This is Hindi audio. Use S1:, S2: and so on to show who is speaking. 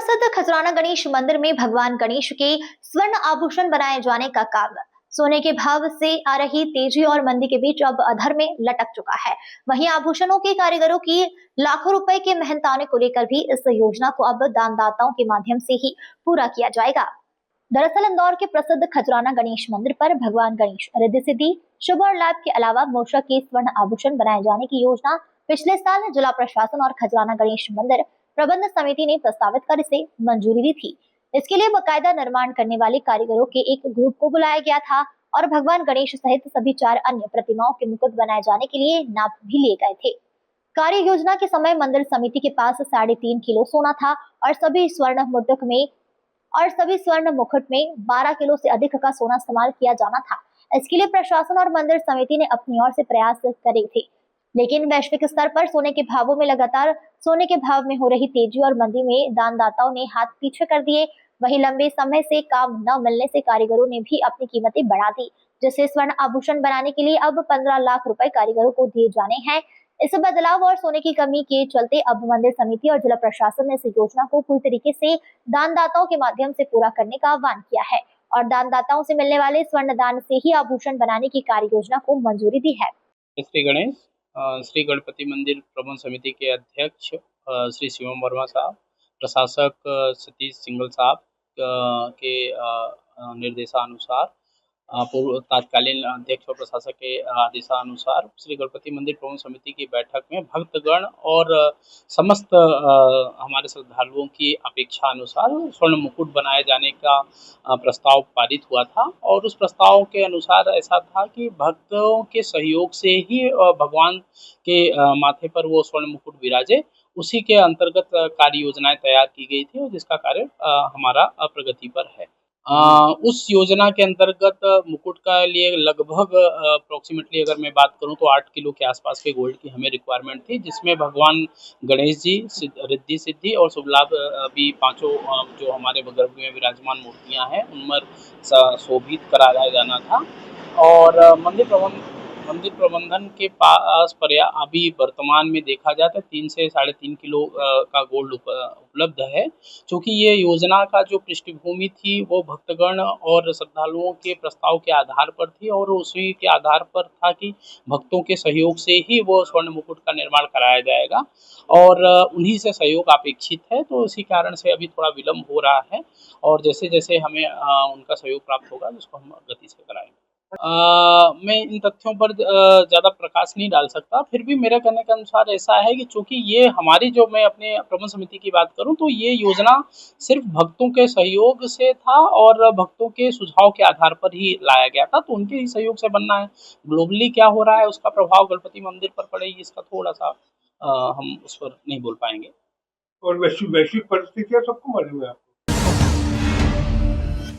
S1: प्रसिद्ध खजराना गणेश मंदिर में भगवान गणेश के स्वर्ण आभूषण बनाए जाने का काम सोने के भाव से आ रही तेजी और मंदी के बीच अब अधर में लटक चुका है। वहीं आभूषणों के कारीगरों की लाखों रुपए के मेहनताने को लेकर भी इस योजना को अब दानदाताओं के माध्यम से ही पूरा किया जाएगा। दरअसल इंदौर के प्रसिद्ध खजराना गणेश मंदिर पर भगवान गणेश रिद्धि सिद्धि शुभ और लाभ के अलावा मूषक के स्वर्ण आभूषण बनाए जाने की योजना पिछले साल जिला प्रशासन और खजराना गणेश मंदिर प्रबंध समिति ने प्रस्तावित कर इसे मंजूरी दी थी। इसके लिए बकायदा निर्माण करने वाले कारीगरों के एक ग्रुप को बुलाया गया था और भगवान गणेश सहित सभी 4 अन्य प्रतिमाओं के मुकुट बनाए जाने के लिए नाप भी लिए गए थे। कार्य योजना के समय मंदिर समिति के पास 3.5 किलो सोना था और सभी स्वर्ण मुकुट में 12 किलो से अधिक का सोना इस्तेमाल किया जाना था। इसके लिए प्रशासन और मंदिर समिति ने अपनी ओर से प्रयास करे थे, लेकिन वैश्विक स्तर पर सोने के भावों में लगातार सोने के भाव में हो रही तेजी और मंदी में दानदाताओं ने हाथ पीछे कर दिए। वहीं लंबे समय से काम न मिलने से कारीगरों ने भी अपनी कीमतें बढ़ा दी, जिससे स्वर्ण आभूषण बनाने के लिए अब 15 लाख रुपए कारीगरों को दिए जाने हैं। इस बदलाव और सोने की कमी के चलते अब मंदिर समिति और जिला प्रशासन ने इस योजना को पूरी तरीके से दानदाताओं के माध्यम से पूरा करने का आह्वान किया है और दानदाताओं से मिलने वाले स्वर्ण दान से ही आभूषण बनाने की कार्य योजना को मंजूरी दी है।
S2: श्री गणेश श्री गणपति मंदिर प्रबंध समिति के अध्यक्ष श्री शिवम वर्मा साहब, प्रशासक सतीश सिंगल साहब के निर्देशानुसार, पूर्व तत्कालीन अध्यक्ष और प्रशासक के आदेशानुसार श्री गणपति मंदिर प्रबंध समिति की बैठक में भक्तगण और समस्त हमारे श्रद्धालुओं की अपेक्षा अनुसार स्वर्ण मुकुट बनाए जाने का प्रस्ताव पारित हुआ था। और उस प्रस्ताव के अनुसार ऐसा था कि भक्तों के सहयोग से ही भगवान के माथे पर वो स्वर्ण मुकुट विराजे, उसी के अंतर्गत कार्य योजनाएं तैयार की गई थी और जिसका कार्य हमारा प्रगति पर है। उस योजना के अंतर्गत मुकुट का लिए लगभग अप्रोक्सीमेटली अगर मैं बात करूं तो 8 किलो के आसपास के गोल्ड की हमें रिक्वायरमेंट थी, जिसमें भगवान गणेश जी, रिद्धि सिद्धि और शुभ लाभ भी पांचों जो हमारे गर्भ में विराजमान मूर्तियां हैं उनमें शोभित कराया जाना था। और मंदिर प्रबंधन के पास अभी वर्तमान में देखा जाए तो 3 से 3.5 किलो का गोल्ड उपलब्ध है। क्योंकि ये योजना का जो पृष्ठभूमि थी वो भक्तगण और श्रद्धालुओं के प्रस्ताव के आधार पर थी और उसी के आधार पर था कि भक्तों के सहयोग से ही वो स्वर्ण मुकुट का निर्माण कराया जाएगा और उन्हीं से सहयोग अपेक्षित है। तो इसी कारण से अभी थोड़ा विलम्ब हो रहा है और जैसे जैसे हमें उनका सहयोग प्राप्त होगा उसको हम गति से कराएंगे। मैं इन तथ्यों पर ज़्यादा प्रकाश नहीं डाल सकता, फिर भी मेरे कहने के अनुसार ऐसा है कि चूंकि ये हमारी जो मैं अपने प्रबंध समिति की बात करूं तो ये योजना सिर्फ भक्तों के सहयोग से था और भक्तों के सुझाव के आधार पर ही लाया गया था, तो उनके ही सहयोग से बनना है। ग्लोबली क्या हो रहा है उसका प्रभाव गणपति मंदिर पर पड़ेगी, इसका थोड़ा सा हम उस पर नहीं बोल पाएंगे।
S3: और वैश्विक परिस्थितियाँ सबको मालूम है आपको।